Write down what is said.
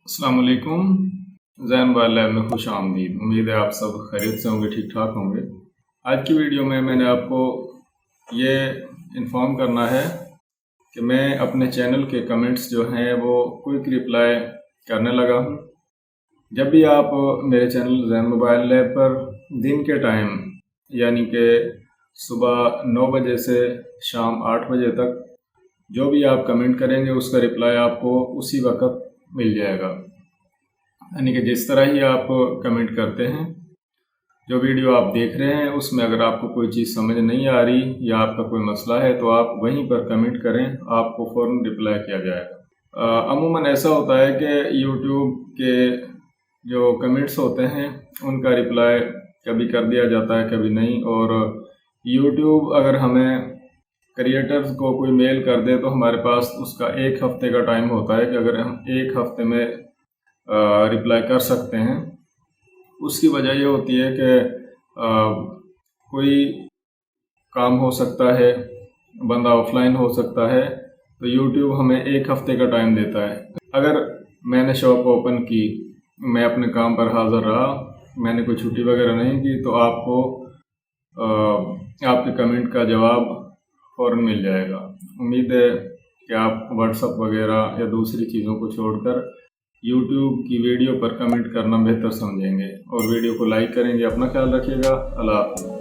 अस्सलाम वालेकुम। ज़ैन बार लैब में खुश आमदीद। उम्मीद है आप सब खैरियत से होंगे, ठीक ठाक होंगे। आज की वीडियो में मैंने आपको ये इन्फॉर्म करना है कि मैं अपने चैनल के कमेंट्स जो हैं वो क्विक रिप्लाई करने लगा हूँ। जब भी आप मेरे चैनल ज़ैन मोबाइल लैब पर दिन के टाइम यानी कि सुबह 9 बजे से शाम 8 बजे तक जो भी आप कमेंट करेंगे उसका रिप्लाई आपको उसी वक्त मिल जाएगा। यानी कि जिस तरह ही आप कमेंट करते हैं, जो वीडियो आप देख रहे हैं उसमें अगर आपको कोई चीज़ समझ नहीं आ रही या आपका कोई मसला है तो आप वहीं पर कमेंट करें, आपको फ़ौरन रिप्लाई किया जाएगा। अमूमन ऐसा होता है कि यूट्यूब के जो कमेंट्स होते हैं उनका रिप्लाई कभी कर दिया जाता है, कभी नहीं। और यूट्यूब अगर हमें क्रिएटर्स को कोई मेल कर दे तो हमारे पास उसका 1 हफ़्ते का टाइम होता है कि अगर हम 1 हफ़्ते में रिप्लाई कर सकते हैं। उसकी वजह ये होती है कि कोई काम हो सकता है, बंदा ऑफलाइन हो सकता है, तो यूट्यूब हमें 1 हफ़्ते का टाइम देता है। अगर मैंने शॉप ओपन की, मैं अपने काम पर हाज़िर रहा, मैंने कोई छुट्टी वगैरह नहीं की, तो आपको आपके कमेंट का जवाब फ़ौरन मिल जाएगा। उम्मीद है कि आप व्हाट्सएप वगैरह या दूसरी चीज़ों को छोड़कर यूट्यूब की वीडियो पर कमेंट करना बेहतर समझेंगे और वीडियो को लाइक करेंगे। अपना ख्याल रखिएगा। अल्लाह हाफ़िज़।